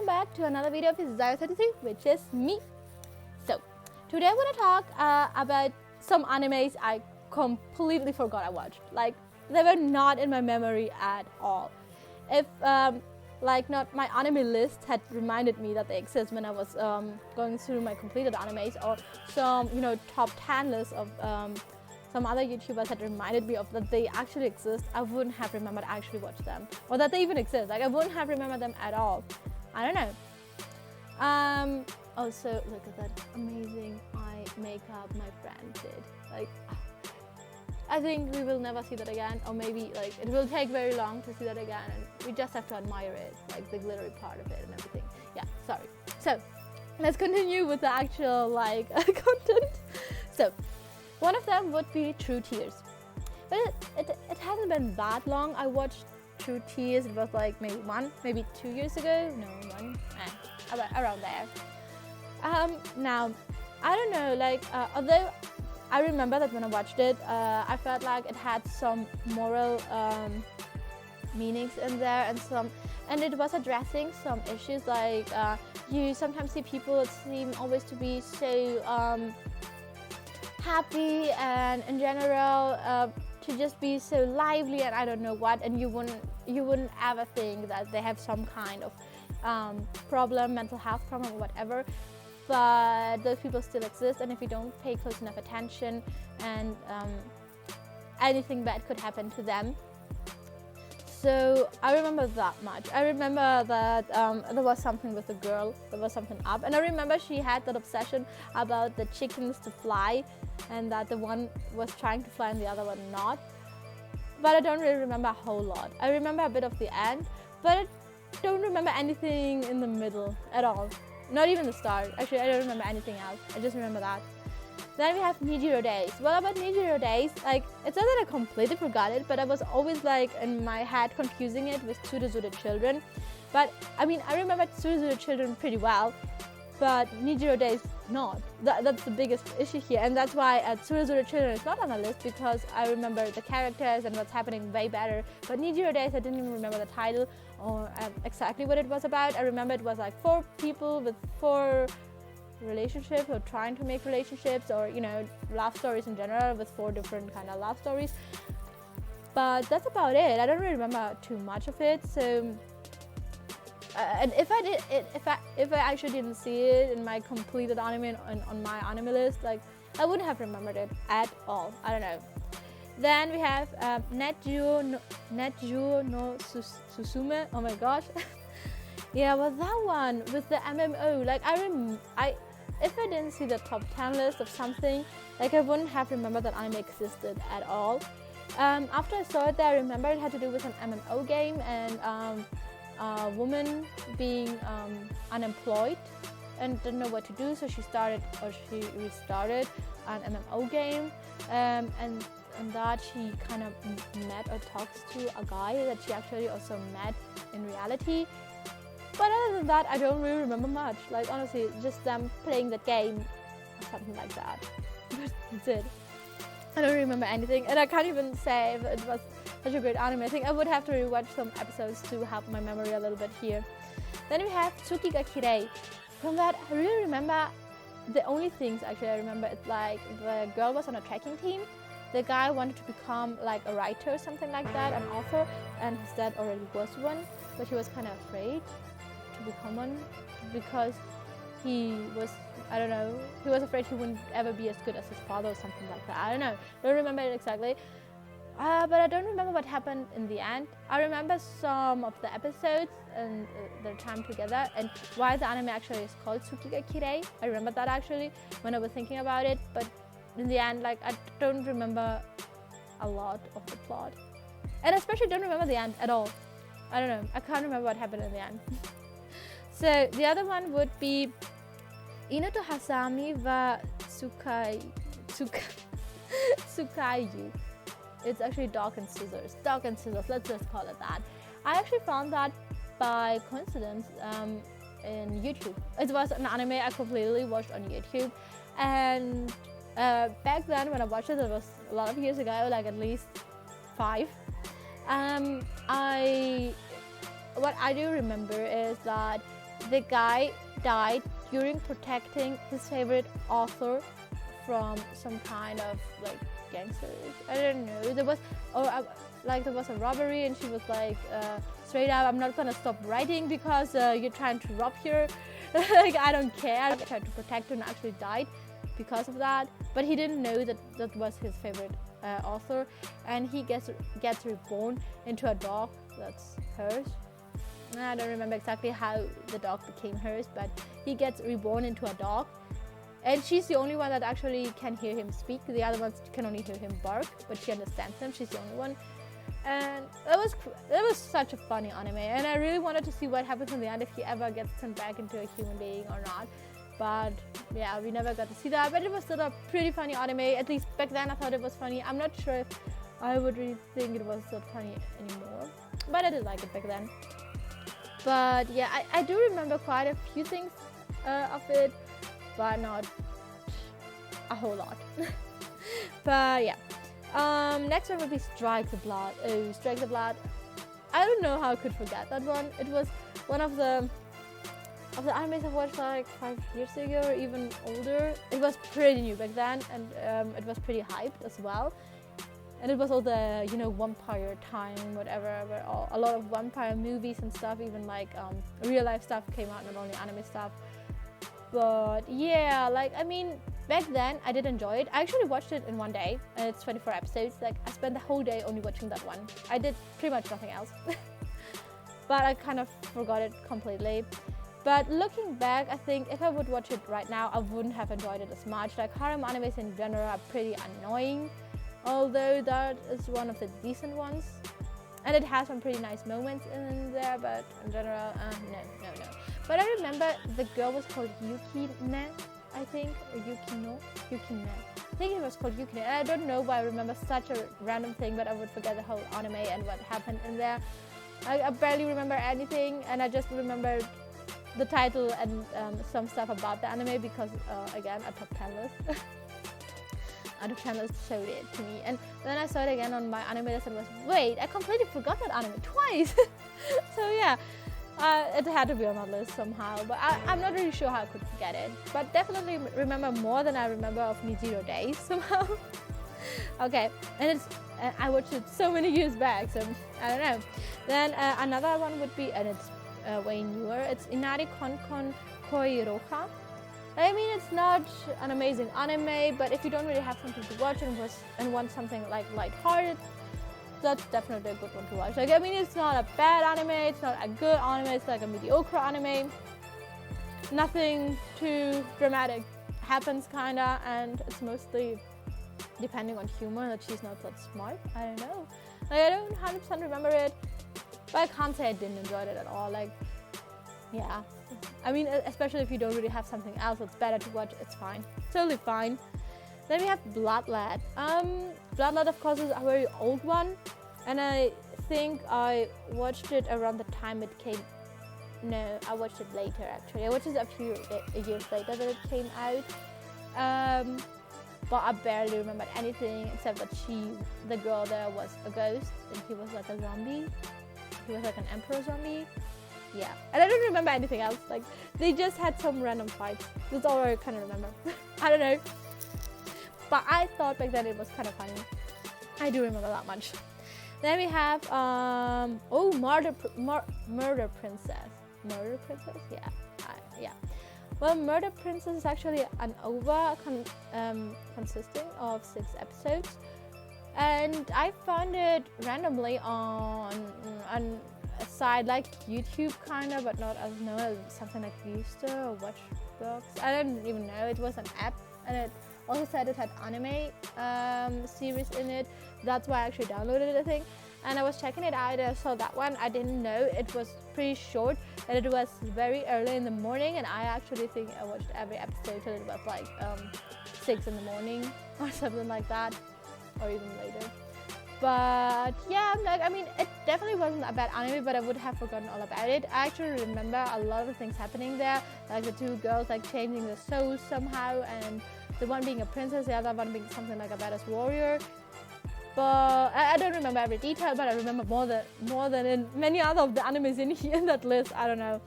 welcome back to another video of Desire 33, which is me. So, today I'm gonna talk about some animes I completely forgot I watched. Like, they were not in my memory at all. If not my anime list had reminded me that they exist when I was going through my completed animes, or some top 10 lists of some other YouTubers had reminded me of that they actually exist, I wouldn't have remembered I actually watched them, or that they even exist. Like, I wouldn't have remembered them at all. I don't know. Also, look at that amazing eye makeup my friend did. Like, I think we will never see that again, or maybe like it will take very long to see that again, and we just have to admire it, like the glittery part of it and everything. Yeah, sorry. So let's continue with the actual content. So one of them would be True Tears, but it hasn't been that long. I watched True Tears. It was like maybe 2 years ago. No, around there. Now I don't know. Although I remember that when I watched it, I felt like it had some moral meanings in there, and it was addressing some issues. Like you sometimes see people that seem always to be so happy, and in general to just be so lively, and I don't know what, and you wouldn't ever think that they have some kind of problem, mental health problem or whatever. But those people still exist, and if you don't pay close enough attention, and anything bad could happen to them. So I remember that much. I remember that there was something with the girl, there was something up, and I remember she had that obsession about the chickens to fly, and that the one was trying to fly and the other one not. But I don't really remember a whole lot. I remember a bit of the end, but I don't remember anything in the middle at all. Not even the start. Actually, I don't remember anything else. I just remember that. Then we have Nagi-Asu Days. Well, about Nagi-Asu Days, it's not that I completely forgot it, but I was always in my head confusing it with Susume Children. But I mean, I remember Susume Children pretty well, but Nagi-Asu Days not. That's the biggest issue here, and that's why Susume Children is not on the list, because I remember the characters and what's happening way better. But Nagi-Asu Days, I didn't even remember the title or exactly what it was about. I remember it was like 4 people with 4 relationships, or trying to make relationships, or love stories in general with 4 different kind of love stories. But that's about it. I don't really remember too much of it. So and if I actually didn't see it in my completed anime on my anime list, I wouldn't have remembered it at all. I don't know. Then we have Net-juu no Susume. Oh my gosh. Yeah, well, that one with the MMO. If I didn't see the top 10 list of something, I wouldn't have remembered that anime existed at all. After I saw it there, I remember it had to do with an MMO game, and a woman being unemployed and didn't know what to do, so she restarted an MMO game, and that she kind of met or talks to a guy that she actually also met in reality. But other than that, I don't really remember much. Honestly, just them playing that game or something like that. But that's it. I don't remember anything, and I can't even say if it was such a great anime. I think I would have to rewatch some episodes to help my memory a little bit here. Then we have Sukitte Ii. From that, I really remember the only things actually I remember. It's the girl was on a trekking team. The guy wanted to become a writer or something like that, an author, and his dad already was one, but he was kind of afraid to become one because he was, I don't know, he was afraid he wouldn't ever be as good as his father or something like that. I don't know, don't remember it exactly. But I don't remember what happened in the end. I remember some of the episodes and their time together, and why the anime actually is called Sukitte Ii. I remember that actually when I was thinking about it, but in the end, I don't remember a lot of the plot, and especially don't remember the end at all. I don't know, I can't remember what happened in the end. So the other one would be Inu to Hasami wa Tsukaiyou. It's actually Dog and Scissors. Dog and Scissors, let's just call it that. I actually found that by coincidence in YouTube. It was an anime I completely watched on YouTube, and back then when I watched it was a lot of years ago, at least 5. What I do remember is that the guy died during protecting his favorite author from some kind of like gangsters. I don't know. There was there was a robbery, and she was like, straight up, I'm not gonna stop writing because you're trying to rob here. Like, I don't care. I tried to protect her and actually died because of that. But he didn't know that that was his favorite author, and he gets reborn into a dog that's hers. I don't remember exactly how the dog became hers, but he gets reborn into a dog. And she's the only one that actually can hear him speak. The other ones can only hear him bark, but she understands him. She's the only one. And that was such a funny anime. And I really wanted to see what happens in the end, if he ever gets turned back into a human being or not. But yeah, we never got to see that. But it was still a pretty funny anime. At least back then I thought it was funny. I'm not sure if I would really think it was that funny anymore. But I did like it back then. But yeah, I do remember quite a few things of it, but not a whole lot. But yeah. Next one would be Strike the Blood. Oh, Strike the Blood. I don't know how I could forget that one. It was one of the animes I watched like 5 years ago or even older. It was pretty new back then, and it was pretty hyped as well. And it was all the, vampire time, whatever, where a lot of vampire movies and stuff, even like real life stuff came out, not only anime stuff. But yeah, back then I did enjoy it. I actually watched it in one day, and it's 24 episodes. Like, I spent the whole day only watching that one. I did pretty much nothing else. But I kind of forgot it completely. But looking back, I think if I would watch it right now, I wouldn't have enjoyed it as much. Like, harem animes in general are pretty annoying, although that is one of the decent ones. And it has some pretty nice moments in there, but in general, no. But I remember the girl was called Yukine, I think, or Yukine. I think it was called Yukine. And I don't know why I remember such a random thing, but I would forget the whole anime and what happened in there. I barely remember anything, and I just remembered the title and some stuff about the anime because, again, a top 10 list. A top 10 list showed it to me. And then I saw it again on my anime list and was, wait, I completely forgot that anime twice. So yeah. It had to be on my list somehow, but I'm not really sure how I could forget it. But definitely remember more than I remember of Niji Days somehow. Okay, and I watched it so many years back, so I don't know. Then another one would be, and it's way newer, it's Inari Konkon Koiroha. I mean, it's not an amazing anime, but if you don't really have something to watch and want something like lighthearted, that's definitely a good one to watch. Like, I mean, it's not a bad anime, it's not a good anime, it's like a mediocre anime. Nothing too dramatic happens, kinda, and it's mostly depending on humor that she's not that smart. I don't know. Like, I don't 100% remember it, but I can't say I didn't enjoy it at all. Like, yeah. I mean, especially if you don't really have something else that's better to watch, it's fine. Totally fine. Then we have Bloodlet. Bloodlet, of course, is a very old one, and I think I watched it around the time it came. No, I watched it later, actually. I watched it a few years later that it came out. But I barely remembered anything except that the girl there, was a ghost, and he was like a zombie. He was like an emperor zombie. Yeah, and I don't remember anything else. Like, they just had some random fights. That's all I kind of remember. I don't know. But I thought back then it was kind of funny. I do remember that much. Then we have, Murder Princess. Murder Princess? Yeah. Well, Murder Princess is actually an OVA consisting of 6 episodes. And I found it randomly on a site like YouTube, kind of, but not as known as something like Viewster or Watchbox. I don't even know. It was an app, and it also said it had anime series in it. That's why I actually downloaded it, I think. And I was checking it out, and I saw that one. I didn't know it was pretty short, and it was very early in the morning, and I actually think I watched every episode till it was like 6 in the morning or something like that, or even later. But yeah, I mean, it definitely wasn't a bad anime, but I would have forgotten all about it. I actually remember a lot of things happening there, like the 2 girls like changing their souls somehow, and the one being a princess, the other one being something like a badass warrior. But I don't remember every detail, but I remember more than in many other of the animes in that list. I don't know.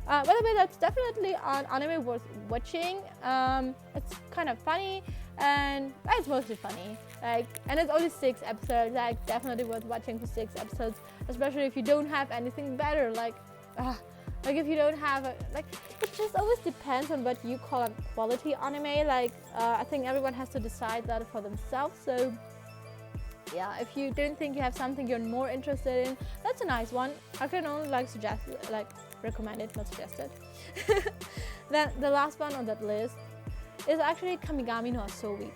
By the way, that's definitely an anime worth watching. It's kind of funny, and it's mostly funny. And it's only 6 episodes. Definitely worth watching for 6 episodes, especially if you don't have anything better. If you don't have it just always depends on what you call a quality anime. I think everyone has to decide that for themselves. So yeah, if you don't think you have something you're more interested in, that's a nice one. I can only recommend it, not suggest it. Then the last one on that list is actually Kamigami no Asobi.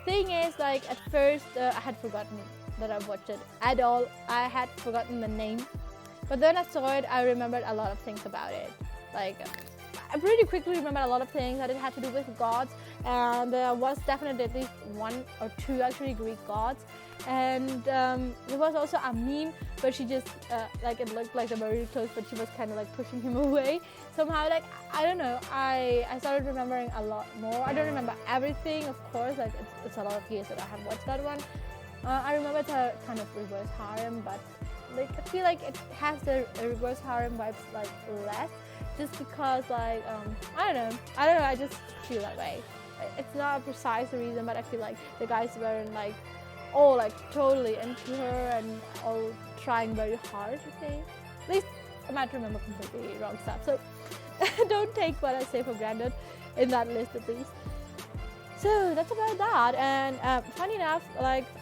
Thing is, at first I had forgotten that I watched it at all. I had forgotten the name, but then I saw it. I remembered a lot of things about it. I pretty quickly remembered a lot of things that it had to do with gods, and there was definitely at least 1 or 2 actually Greek gods. And there was also a meme where she just it looked like they were really close, but she was kind of pushing him away somehow. I don't know, I started remembering a lot more. I don't remember everything, of course. It's a lot of years that I have watched that one. I remember it's a kind of reverse harem, but I feel like it has the reverse harem vibes less, just because I don't know, I just feel that way. It's not a precise reason, but I feel like the guys weren't all totally into her and all trying very hard, I think. At least I might remember completely wrong stuff, so don't take what I say for granted in that list at least. So that's about that. And funny enough,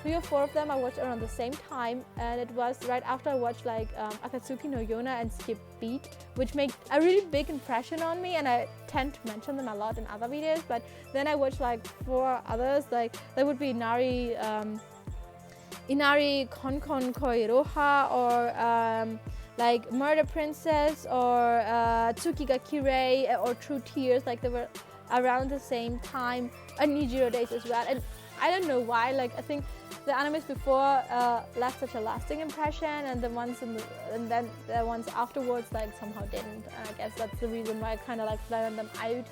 3 or 4 of them I watched around the same time, and it was right after I watched Akatsuki no Yona and Skip Beat, which made a really big impression on me, and I tend to mention them a lot in other videos. But then I watched 4 others, there would be Inari Konkon Koiroha, or Murder Princess, or Tsukiga Kirei, or True Tears. They were around the same time, and Nijiro Days as well. And I don't know why, I think the animes before left such a lasting impression, and the ones and then the ones afterwards somehow didn't. And I guess that's the reason why I kind of blended them out,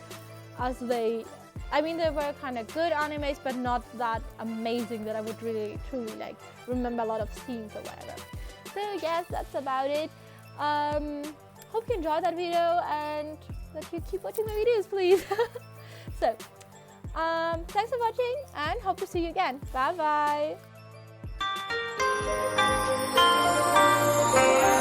as they were kind of good animes, but not that amazing that I would really truly remember a lot of scenes or whatever. So I guess that's about it. Hope you enjoyed that video, and that you keep watching my videos, please. So thanks for watching, and hope to see you again. Bye bye.